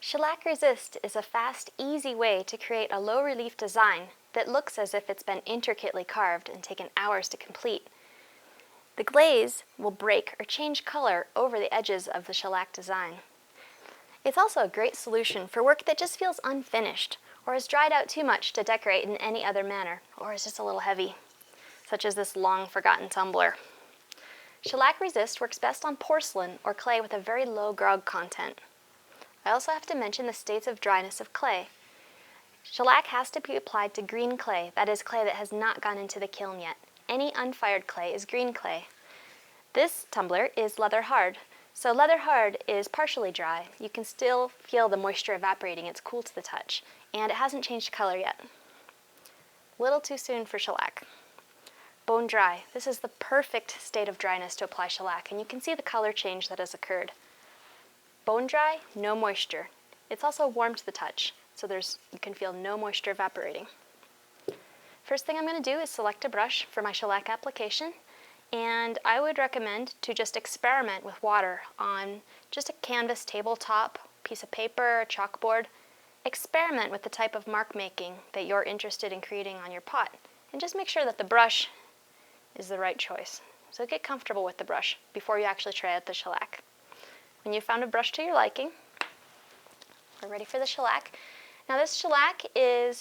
Shellac Resist is a fast, easy way to create a low relief design that looks as if it's been intricately carved and taken hours to complete. The glaze will break or change color over the edges of the shellac design. It's also a great solution for work that just feels unfinished or has dried out too much to decorate in any other manner, or is just a little heavy, such as this long forgotten tumbler. Shellac Resist works best on porcelain or clay with a very low grog content. I also have to mention the states of dryness of clay. Shellac has to be applied to green clay, that is clay that has not gone into the kiln yet. Any unfired clay is green clay. This tumbler is leather hard, so leather hard is partially dry. You can still feel the moisture evaporating, it's cool to the touch, and it hasn't changed color yet. Little too soon for shellac. Bone dry, this is the perfect state of dryness to apply shellac, and you can see the color change that has occurred. Bone dry, no moisture. It's also warm to the touch, so you can feel no moisture evaporating. First thing I'm going to do is select a brush for my shellac application, and I would recommend to just experiment with water on just a canvas tabletop, piece of paper, a chalkboard. Experiment with the type of mark making that you're interested in creating on your pot, and just make sure that the brush is the right choice. So get comfortable with the brush before you actually try out the shellac. When you've found a brush to your liking, we're ready for the shellac. Now this shellac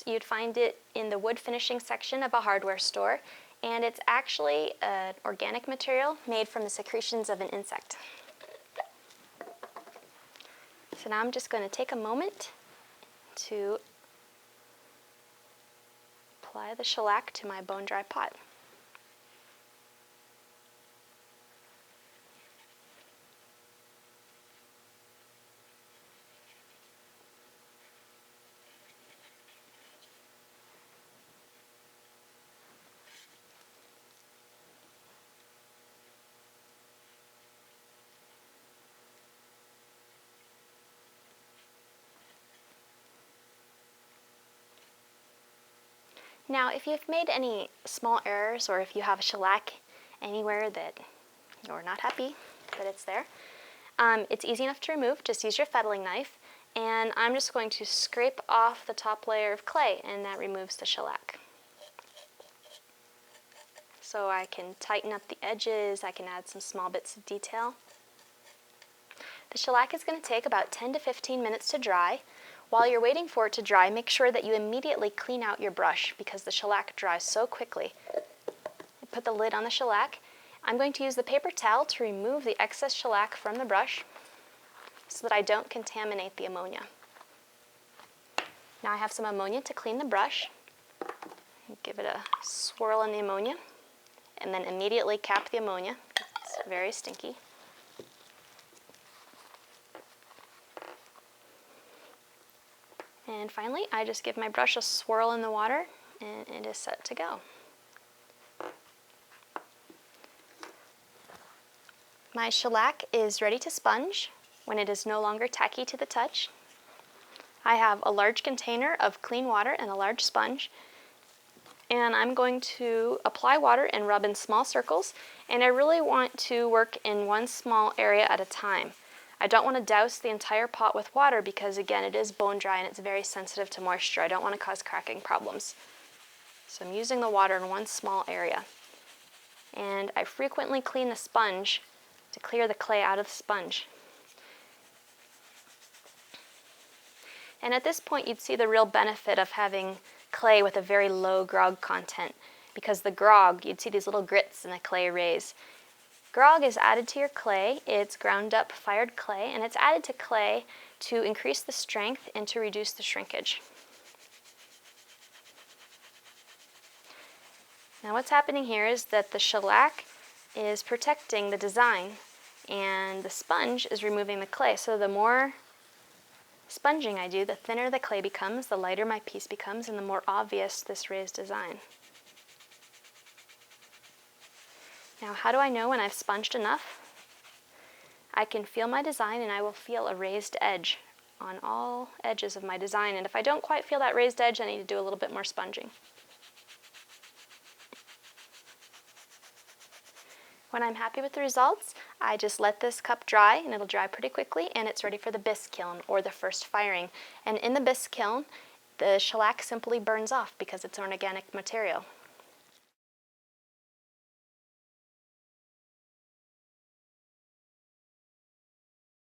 you'd find it in the wood finishing section of a hardware store, and it's actually an organic material made from the secretions of an insect. So now I'm just going to take a moment to apply the shellac to my bone dry pot. Now, if you've made any small errors, or if you have shellac anywhere that you're not happy that it's there, it's easy enough to remove. Just use your fettling knife, and I'm just going to scrape off the top layer of clay, and that removes the shellac. So I can tighten up the edges, I can add some small bits of detail. The shellac is going to take about 10 to 15 minutes to dry. While you're waiting for it to dry, make sure that you immediately clean out your brush because the shellac dries so quickly. Put the lid on the shellac. I'm going to use the paper towel to remove the excess shellac from the brush so that I don't contaminate the ammonia. Now I have some ammonia to clean the brush. Give it a swirl in the ammonia, and then immediately cap the ammonia. It's very stinky. And finally, I just give my brush a swirl in the water, and it is set to go. My shellac is ready to sponge when it is no longer tacky to the touch. I have a large container of clean water and a large sponge, and I'm going to apply water and rub in small circles, and I really want to work in one small area at a time. I don't want to douse the entire pot with water because, again, it is bone dry and it's very sensitive to moisture. I don't want to cause cracking problems. So I'm using the water in one small area. And I frequently clean the sponge to clear the clay out of the sponge. And at this point, you'd see the real benefit of having clay with a very low grog content, because the grog, you'd see these little grits in the clay rays. Grog is added to your clay. It's ground up fired clay, and it's added to clay to increase the strength and to reduce the shrinkage. Now what's happening here is that the shellac is protecting the design, and the sponge is removing the clay. So the more sponging I do, the thinner the clay becomes, the lighter my piece becomes, and the more obvious this raised design. Now, how do I know when I've sponged enough? I can feel my design, and I will feel a raised edge on all edges of my design. And if I don't quite feel that raised edge, I need to do a little bit more sponging. When I'm happy with the results, I just let this cup dry, and it'll dry pretty quickly, and it's ready for the bisque kiln, or the first firing. And in the bisque kiln, the shellac simply burns off because it's an organic material.